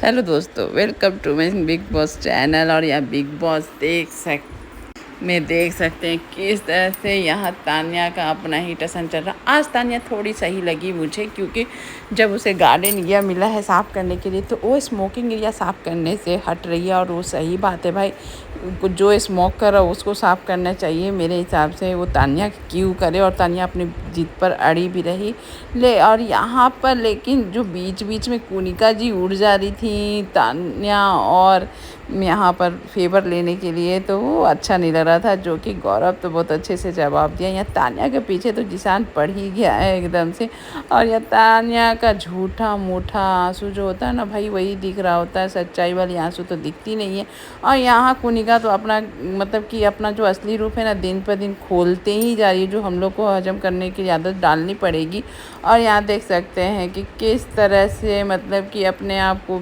Hello दोस्तों, welcome to my big boss channel. और यहाँ बिग बॉस देख सकते हैं किस तरह से यहाँ तान्या का अपना ही टसन चल रहा। आज तान्या थोड़ी सही लगी मुझे, क्योंकि जब उसे गार्डन एरिया मिला है साफ़ करने के लिए तो वो स्मोकिंग एरिया साफ़ करने से हट रही है। और वो सही बात है भाई, जो स्मोक कर रहा है उसको साफ़ करना चाहिए मेरे हिसाब से। वो तान्या क्यों करे, और तान्या अपनी जिद पर अड़ी भी रही और यहाँ पर लेकिन जो बीच बीच में कुनिका जी उड़ जा रही थी तान्या और यहाँ पर फेवर लेने के लिए, तो वो अच्छा नहीं लग रहा था। जो कि गौरव तो बहुत अच्छे से जवाब दिया। यहाँ तान्या के पीछे तो जिसान पड़ ही गया है एकदम से। और यह तान्या का झूठा मूठा आंसू जो होता है ना भाई, वही दिख रहा होता है, सच्चाई वाली आंसू तो दिखती नहीं है। और यहाँ कुनिका तो अपना मतलब कि अपना जो असली रूप है ना, दिन पर दिन खोलते ही जा रही है, जो हम लोग को हजम करने की आदत डालनी पड़ेगी। और यहाँ देख सकते हैं कि किस तरह से मतलब कि अपने आप को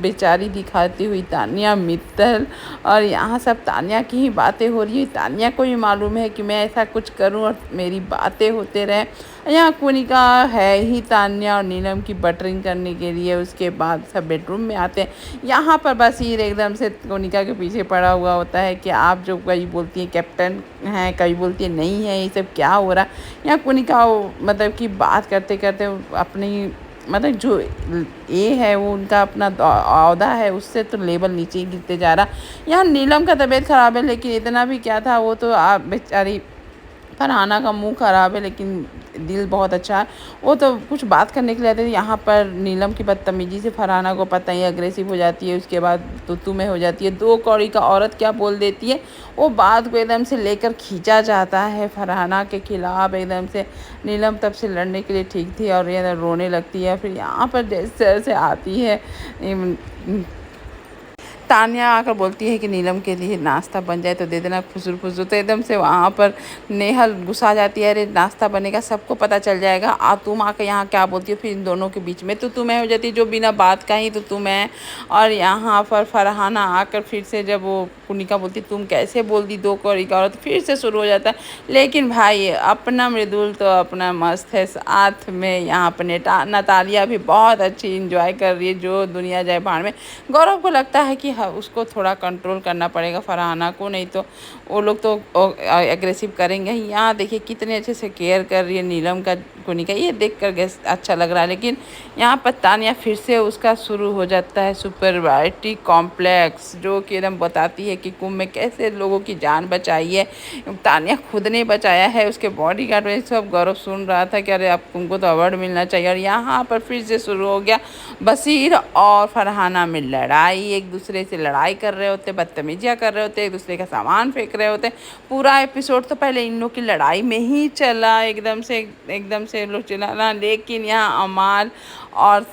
बेचारी दिखाती हुई तान्या मित्तल। और यहाँ सब तान्या की ही बातें हो रही है। तान्या को भी मालूम है कि मैं ऐसा कुछ करूँ और मेरी बातें होते रहे। यहाँ कुनिका है ही तान्या और नीलम की बटरिंग करने के लिए। उसके बाद सब बेडरूम में आते हैं। यहाँ पर बसीर एकदम से कुनिका के पीछे पड़ा हुआ होता है कि आप जो कभी बोलती हैं कैप्टन हैं, कभी बोलती है नहीं है, ये सब क्या हो रहा। यहाँ कुनिका मतलब कि बात करते करते अपनी मतलब जो ये है वो उनका अपना औहदा है, उससे तो लेवल नीचे ही गिरते जा रहा। यहाँ नीलम का तबीयत ख़राब है, लेकिन इतना भी क्या था, वो तो आप बेचारी फरहाना का मुंह ख़राब है लेकिन दिल बहुत अच्छा है। वो तो कुछ बात करने के लिए आते थे। यहाँ पर नीलम की बदतमीजी से फरहाना को पता ही अग्रेसिव हो जाती है। उसके बाद तू में हो जाती है। 2 कौड़ी का औरत क्या बोल देती है, वो बात को एकदम से लेकर खींचा जाता है फरहाना के खिलाफ एकदम से। नीलम तब से लड़ने के लिए ठीक थी और ये रोने लगती है। फिर यहाँ पर जैसे आती है तान्या आकर बोलती है कि नीलम के लिए नाश्ता बन जाए तो दे देना, फुसुर फुसुर। तो एकदम से वहाँ पर नेहल गुस्सा जाती है, अरे नाश्ता बनेगा सबको पता चल जाएगा, तुम आकर यहाँ क्या बोलती हो। फिर इन दोनों के बीच में तो तुम्हें हो जाती है, जो बिना बात का ही तो तुम्हें। और यहाँ पर फरहाना आकर फिर से जब वो कुनिका बोलती तुम कैसे बोल दी 2 कौड़ी का औरत, फिर से शुरू हो जाता है। लेकिन भाई अपना मृदुल तो अपना मस्त है साथ में। यहाँ पर नतालिया भी बहुत अच्छी इंजॉय कर रही है, जो दुनिया जाए भाड़ में। गौरव को लगता है कि उसको थोड़ा कंट्रोल करना पड़ेगा फरहाना को, नहीं तो वो लोग तो एग्रेसिव करेंगे ही। यहाँ देखिए कितने अच्छे से केयर कर रही है नीलम का कुनिका, ये देख कर अच्छा लग रहा है। लेकिन यहाँ पर तान्या फिर से उसका शुरू हो जाता है सुपरियरिटी कॉम्प्लेक्स, जो कि एकदम बताती है कि कुंभ में कैसे लोगों की जान बचाई है। तान्या खुद ने बचाया है, उसके बॉडी गार्ड में सब गौरव सुन रहा था कि अरे अब तुमको तो अवार्ड मिलना चाहिए। और यहाँ पर फिर से शुरू हो गया बसीर और फरहाना में लड़ाई। एक दूसरे से लड़ाई कर रहे होते, बदतमीजियाँ कर रहे होते, एक दूसरे का सामान फेंक रहे होते। पूरा एपिसोड तो पहले इन लोग की लड़ाई में ही चला, एकदम से लोग चलाना। लेकिन यहाँ अमाल और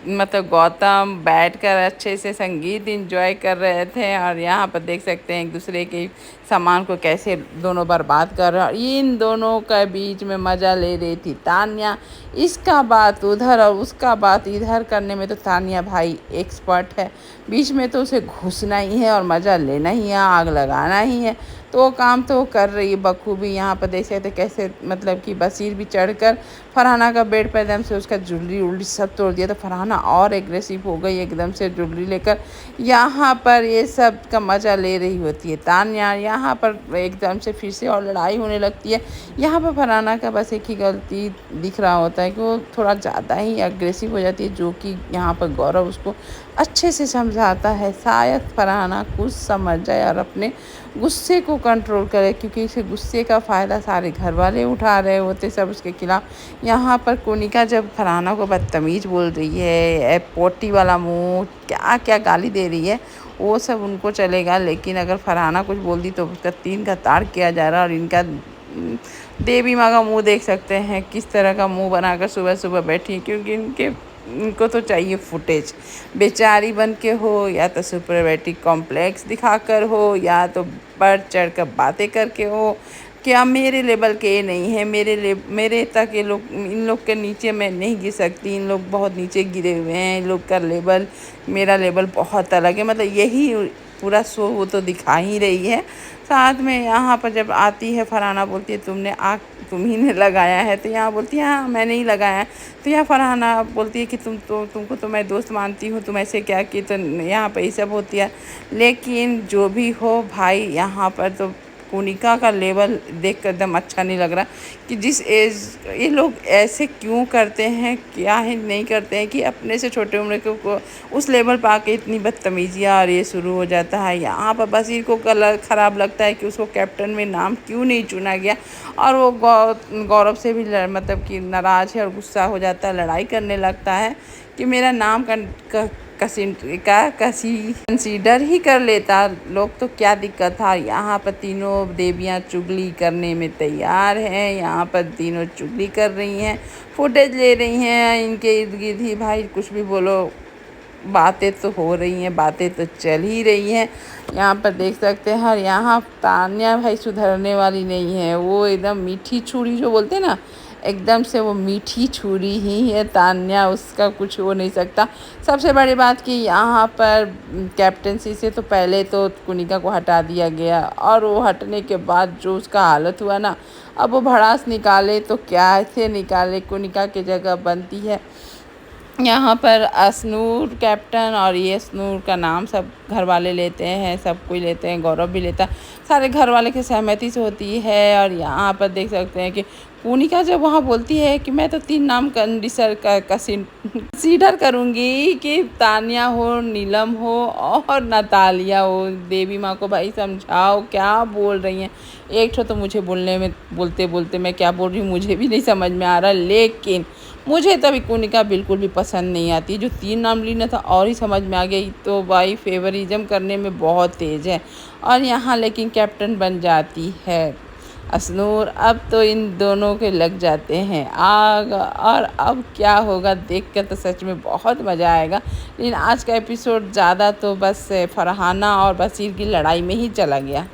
मतलब गौतम बैठकर अच्छे से संगीत एंजॉय कर रहे थे। और यहाँ पर देख सकते हैं एक दूसरे के सामान को कैसे दोनों बर्बाद कर रहे हैं। और इन दोनों के बीच में मज़ा ले रही थी तान्या। इसका बात उधर और उसका बात इधर करने में तो तान्या भाई एक्सपर्ट है। बीच में तो उसे घुसना ही है और मज़ा लेना ही है, आग लगाना ही है। तो वो काम तो वो कर रही है बखूबी। यहाँ पर देख सकते कैसे मतलब कि बसीर भी चढ़कर फरहाना का बेड पर एकदम से उसका ज्वेलरी उल्टी सब तोड़ दिया। तो फरहाना और एग्रेसिव हो गई एकदम से ज्वेलरी लेकर। यहाँ पर ये सब का मज़ा ले रही होती है तान्या। यहाँ पर एकदम से फिर से और लड़ाई होने लगती है। यहाँ पर फरहाना का बस एक ही गलती दिख रहा होता है कि वो थोड़ा ज़्यादा ही एग्रेसिव हो जाती है, जो कि यहाँ पर गौरव उसको अच्छे से समझाता है। शायद फरहाना कुछ समझ जाए और अपने गुस्से को कंट्रोल करे, क्योंकि इसे गुस्से का फ़ायदा सारे घर वाले उठा रहे होते सब उसके खिलाफ। यहाँ पर कुनिका जब फरहाना को बदतमीज़ बोल रही है, पोटी वाला मुंह, क्या क्या गाली दे रही है, वो सब उनको चलेगा। लेकिन अगर फरहाना कुछ बोल दी तो उसका 3 का ताड़ किया जा रहा है। और इनका देवी माँ का मुँह देख सकते हैं किस तरह का मुँह बनाकर सुबह सुबह बैठी है, क्योंकि इनको तो चाहिए फुटेज। बेचारी बन के हो, या तो सुपरियरिटी कॉम्प्लेक्स दिखाकर हो, या तो बढ़ चढ़ कर बातें करके हो। क्या मेरे लेवल के ये नहीं है, मेरे तक ये लोग, इन लोग के नीचे मैं नहीं गिर सकती, इन लोग बहुत नीचे गिरे हुए हैं, इन लोग का लेवल मेरा लेवल बहुत अलग है। मतलब यही पूरा शो वो तो दिखा ही रही है। साथ में यहाँ पर जब आती है फरहाना बोलती है तुम ही ने लगाया है, तो यहाँ बोलती है हाँ मैंने ही लगाया है। तो यहाँ फरहाना बोलती है कि तुमको तो मैं दोस्त मानती हूँ, तुम ऐसे क्या की, तो यहाँ पर ये सब होती है। लेकिन जो भी हो भाई, यहाँ पर तो कोनिका का लेवल देख कर एकदम अच्छा नहीं लग रहा कि जिस एज ये लोग ऐसे क्यों करते हैं, क्या है नहीं करते हैं कि अपने से छोटे उम्र के को उस लेवल पर आके इतनी बदतमीजियाँ और ये शुरू हो जाता है। यहाँ पर बसीर को ख़राब लगता है कि उसको कैप्टन में नाम क्यों नहीं चुना गया, और वो गौरव से भी मतलब कि नाराज़ है और गुस्सा हो जाता है, लड़ाई करने लगता है कि मेरा नाम कंसीडर ही कर लेता लोग तो क्या दिक्कत था। यहाँ पर तीनों देवियाँ चुगली करने में तैयार हैं, यहाँ पर तीनों चुगली कर रही हैं, फुटेज ले रही हैं इनके इर्द गिर्द ही। भाई कुछ भी बोलो, बातें तो हो रही हैं, बातें तो चल ही रही हैं। यहाँ पर देख सकते हैं, और यहाँ तान्या भाई सुधरने वाली नहीं है, वो एकदम मीठी छुरी जो बोलते हैं ना, एकदम से वो मीठी छुरी ही है तान्या, उसका कुछ हो नहीं सकता। सबसे बड़ी बात कि यहाँ पर कैप्टनसी से तो पहले तो कोनिका को हटा दिया गया, और वो हटने के बाद जो उसका हालत हुआ ना, अब वो भड़ास निकाले तो क्या ऐसे निकाले, कोनिका की जगह बनती है यहाँ पर असनूर कैप्टन। और ये असनूर का नाम सब घर वाले लेते हैं, सब कोई लेते हैं, गौरव भी लेता है, सारे घर वाले की सहमति से होती है। और यहाँ पर देख सकते हैं कि कोनिका जब वहाँ बोलती है कि मैं तो 3 नाम कंसीडर करूँगी कि तान्या हो, नीलम हो और नतालिया हो। देवी माँ को भाई समझाओ क्या बोल रही हैं। एक तो मुझे बोलते बोलते मैं क्या बोल रही हूँ मुझे भी नहीं समझ में आ रहा, लेकिन मुझे तभी कोनिका बिल्कुल भी पसंद नहीं आती। जो 3 नाम ली ना था और ही समझ में आ गई, तो भाई फेवरिज्म करने में बहुत तेज़ है। और यहाँ लेकिन कैप्टन बन जाती है असनूर। अब तो इन दोनों के लग जाते हैं आग, और अब क्या होगा देख कर तो सच में बहुत मज़ा आएगा। लेकिन आज का एपिसोड ज़्यादा तो बस फरहाना और बसीर की लड़ाई में ही चला गया।